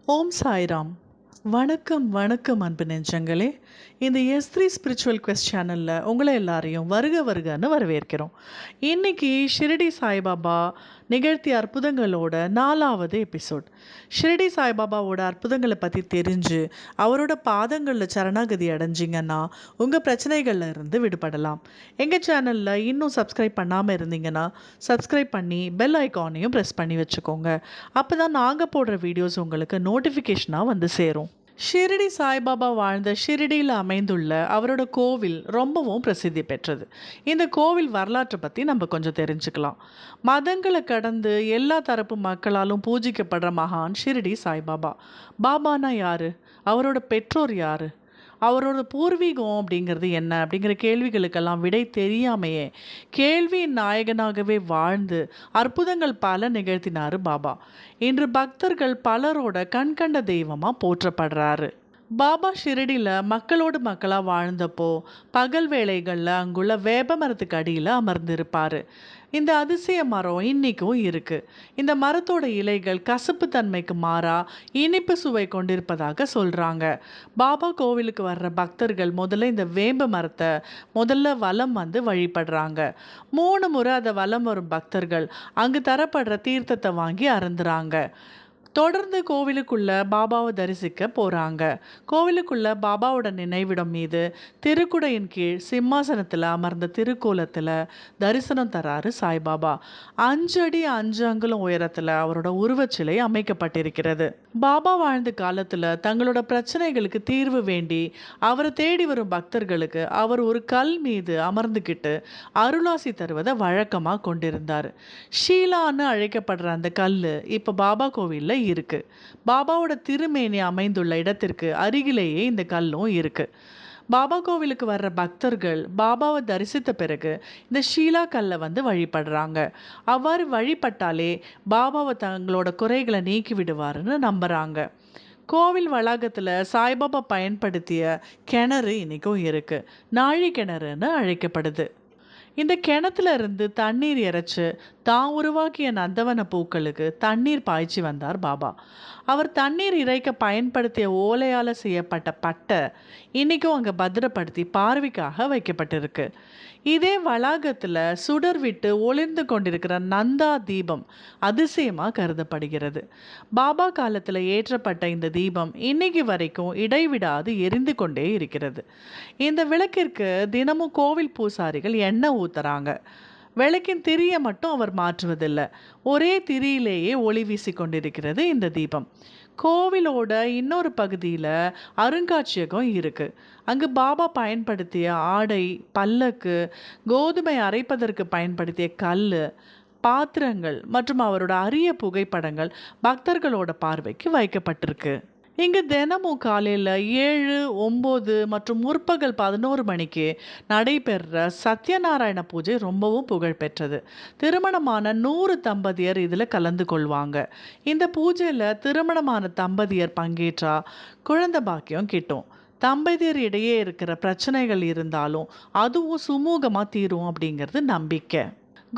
ஓம் சாய்ராம். வணக்கம் வணக்கம் அன்பு நெஞ்சங்களே. இந்த S3 ஸ்பிரிச்சுவல் குவெஸ்ட் சேனலில் உங்களை எல்லாரையும் வருக வருகன்னு வரவேற்கிறோம். இன்னைக்கு ஷிரடி சாய்பாபா நிகழ்த்திய அற்புதங்களோட 4வது எபிசோட். ஷிரடி சாய்பாபாவோட அற்புதங்களை பற்றி தெரிஞ்சு அவரோட பாதங்களில் சரணாகதி அடைஞ்சிங்கன்னா உங்கள் பிரச்சனைகளில் இருந்து விடுபடலாம். எங்கள் சேனலில் இன்னும் சப்ஸ்கிரைப் பண்ணாமல் இருந்தீங்கன்னா சப்ஸ்கிரைப் பண்ணி பெல் ஐக்கானையும் ப்ரெஸ் பண்ணி வச்சுக்கோங்க. அப்போ தான் நாங்கள் போடுற வீடியோஸ் உங்களுக்கு நோட்டிஃபிகேஷனாக வந்து சேரும். ஷிரடி சாய்பாபா வாழ்ந்த ஷிரடியில் அமைந்துள்ள அவரோட கோவில் ரொம்பவும் பிரசித்தி பெற்றது. இந்த கோவில் வரலாற்றை பற்றி நம்ம கொஞ்சம் தெரிஞ்சுக்கலாம். மதங்களை கடந்து எல்லா தரப்பு மக்களாலும் பூஜிக்கப்படுற மகான் ஷிரடி சாய்பாபா. பாபானா யாரு? அவரோட பெற்றோர் யாரு? அவரோட பூர்வீகம் அப்படிங்கிறது என்ன அப்படிங்கிற கேள்விகளுக்கெல்லாம் விடை தெரியாமையே கேள்வியின் நாயகனாகவே வாழ்ந்து அற்புதங்கள் பல நிகழ்த்தினார் பாபா. இன்று பக்தர்கள் பலரோட கண்கண்ட தெய்வமாக போற்றப்படுறாரு. பாபா ஷிரடியில் மக்களோடு மக்களாக வாழ்ந்தப்போ பகல் வேளைகளில் அங்குள்ள வேப்ப மரத்துக்கு அடியில் அமர்ந்திருப்பார். இந்த அதிசய மரம் இன்றைக்கும் இருக்குது. இந்த மரத்தோட இலைகள் கசப்பு தன்மைக்கு மாறா இனிப்பு சுவை கொண்டிருப்பதாக சொல்கிறாங்க. பாபா கோவிலுக்கு வர்ற பக்தர்கள் முதல்ல இந்த வேம்பு மரத்தை வலம் வந்து வழிபடுறாங்க. 3 முறை அதை வலம் வரும் பக்தர்கள் அங்கு தரப்படுற தீர்த்தத்தை வாங்கி அருந்துறாங்க. தொடர்ந்து கோவிலுக்குள்ள பாபாவை தரிசிக்க போகிறாங்க. கோவிலுக்குள்ள பாபாவோட நினைவிடம் மீது திருக்குடையின் கீழ் சிம்மாசனத்தில் அமர்ந்த திருக்கோலத்தில் தரிசனம் தராரு சாய்பாபா. 5 அடி 5 அங்குலம் உயரத்தில் அவரோட உருவச்சிலை அமைக்கப்பட்டிருக்கிறது. பாபா வாழ்ந்த காலத்தில் தங்களோட பிரச்சனைகளுக்கு தீர்வு வேண்டி அவரை தேடி வரும் பக்தர்களுக்கு அவர் ஒரு கல் மீது அமர்ந்துக்கிட்டு அருளாசி தருவதை வழக்கமாக கொண்டிருந்தார். ஷீலான்னு அழைக்கப்படுற அந்த கல் இப்போ பாபா கோவிலில் இருக்கு. பாபாவோட திருமேனி அமைந்துள்ள இடத்திற்கு அருகிலேயே இந்த கல்லும் இருக்கு. பாபா கோவிலுக்கு வர்ற பக்தர்கள் பாபாவை தரிசித்த பிறகு இந்த ஷீலா கல்லை வந்து வழிபடுறாங்க. அவ்வாறு வழிபட்டாலே பாபாவை தங்களோட குறைகளை நீக்கி விடுவாருன்னு நம்புறாங்க. கோவில் வளாகத்தில் சாய்பாபா பயன்படுத்திய கிணறு இன்னைக்கும் இருக்கு. நாழி கிணறுன்னு அழைக்கப்படுது. இந்த கிணத்துல இருந்து தண்ணீர் இறைச்சு தான் உருவாக்கிய நந்தவன பூக்களுக்கு தண்ணீர் பாய்ச்சி வந்தார் பாபா. அவர் தண்ணீர் இறைக்க பயன்படுத்திய ஓலையால் செய்யப்பட்ட பட்டை இன்றைக்கும் அங்கே பத்திரப்படுத்தி பார்வைக்காக வைக்கப்பட்டிருக்கு. இதே வளாகத்தில் சுடர் விட்டு ஒளிர்ந்து கொண்டிருக்கிற நந்தா தீபம் அதிசயமாக கருதப்படுகிறது. பாபா காலத்தில் ஏற்றப்பட்ட இந்த தீபம் இன்னைக்கு வரைக்கும் இடைவிடாது எரிந்து கொண்டே இருக்கிறது. இந்த விளக்கிற்கு தினமும் கோவில் பூசாரிகள் எண்ணெய் ஊத்துறாங்க. விளக்கின் திரியை மட்டும் அவர் மாற்றுவதில்லை. ஒரே திரியிலேயே ஒளி வீசி கொண்டிருக்கிறது இந்த தீபம். கோவிலோட இன்னொரு பகுதியில் அருங்காட்சியகம் இருக்கு. அங்கு பாபா பயன்படுத்திய ஆடை, பல்லக்கு, கோதுமை அரைப்பதற்கு பயன்படுத்திய கல், பாத்திரங்கள் மற்றும் அவரோட அரிய புகைப்படங்கள் பக்தர்களோட பார்வைக்கு வைக்கப்பட்டிருக்கு. இங்கு தினமும் காலையில் 7, 9 மற்றும் முற்பகல் 11 மணிக்கு நடைபெறுற சத்யநாராயண பூஜை ரொம்பவும் புகழ்பெற்றது. திருமணமான 100 தம்பதியர் இதில் கலந்து கொள்வாங்க. இந்த பூஜையில் திருமணமான தம்பதியர் பங்கேற்றா குழந்தை பாக்கியம் கிட்டும். தம்பதியர் இடையே இருக்கிற பிரச்சனைகள் இருந்தாலும் அதுவும் சுமூகமாக தீரும் அப்படிங்கிறது நம்பிக்கை.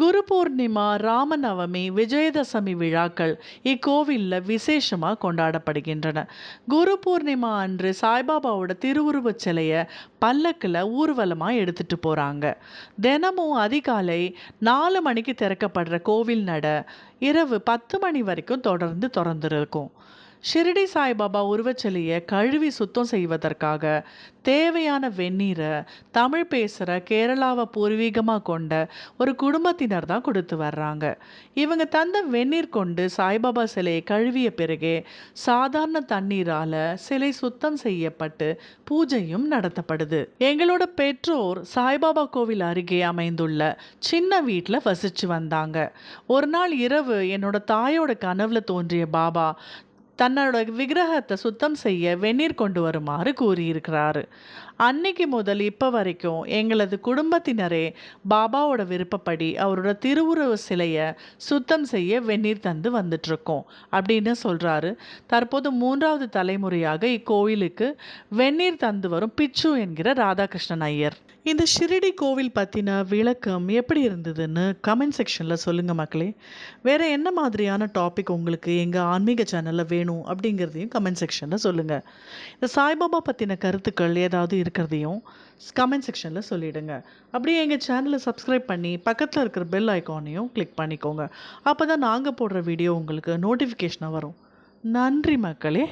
குரு பூர்ணிமா, ராமநவமி, விஜயதசமி விழாக்கள் இக்கோவிலில் விசேஷமாக கொண்டாடப்படுகின்றன. குரு பூர்ணிமா அன்று சாய்பாபாவோட திருவுருவச் சிலையை பல்லக்கில் ஊர்வலமாக எடுத்துகிட்டு போகிறாங்க. தினமும் அதிகாலை 4 மணிக்கு திறக்கப்படுற கோவில் நட இரவு 10 மணி வரைக்கும் தொடர்ந்து திறந்திருக்கும். ஷிரடி சாய்பாபா உருவச்சிலையை கழுவி சுத்தம் செய்வதற்காக தேவையான வெந்நீரை தமிழ் பேசுகிற கேரளாவை பூர்வீகமாக கொண்ட ஒரு குடும்பத்தினர் தான் கொடுத்து வர்றாங்க. இவங்க தந்த வெந்நீர் கொண்டு சாய்பாபா சிலையை கழுவிய பிறகே சாதாரண தண்ணீரால் சிலை சுத்தம் செய்யப்பட்டு பூஜையும் நடத்தப்படுது. எங்களோட பெற்றோர் சாய்பாபா கோவில் அருகே அமைந்துள்ள சின்ன வீட்டில் வசித்து வந்தாங்க. ஒரு நாள் இரவு என்னோட தாயோட கனவுல தோன்றிய பாபா தன்னோட விக்கிரகத்தை சுத்தம் செய்ய வெந்நீர் கொண்டு வருமாறு கூறியிருக்கிறாரு. அன்னைக்கு முதல் இப்போ வரைக்கும் எங்களது குடும்பத்தினரே பாபாவோட விருப்பப்படி அவரோட திருவுருவ சிலையை சுத்தம் செய்ய வெந்நீர் தந்து வந்துட்டுருக்கோம் அப்படின்னு சொல்கிறாரு. தற்போது 3வது தலைமுறையாக இக்கோயிலுக்கு வெந்நீர் தந்து வரும் பிச்சு என்கிற ராதாகிருஷ்ணன் ஐயர். இந்த ஷிரடி கோவில் பற்றின விளக்கம் எப்படி இருந்ததுன்னு கமெண்ட் செக்ஷனில் சொல்லுங்கள் மக்களே. வேறு என்ன மாதிரியான டாபிக் உங்களுக்கு எங்கள் ஆன்மீக சேனலில் வேணும் அப்படிங்கிறதையும் கமெண்ட் செக்ஷனில் சொல்லுங்கள். இந்த சாய்பாபா பற்றின கருத்துக்கள் ஏதாவது இருக்கிறதையும் கமெண்ட் செக்ஷனில் சொல்லிவிடுங்க. அப்படியே எங்கள் சேனலை சப்ஸ்கிரைப் பண்ணி பக்கத்தில் இருக்கிற பெல் ஐக்கானையும் கிளிக் பண்ணிக்கோங்க. அப்போ தான் நாங்கள் போடுற வீடியோ உங்களுக்கு நோட்டிஃபிகேஷனாக வரும். நன்றி மக்களே.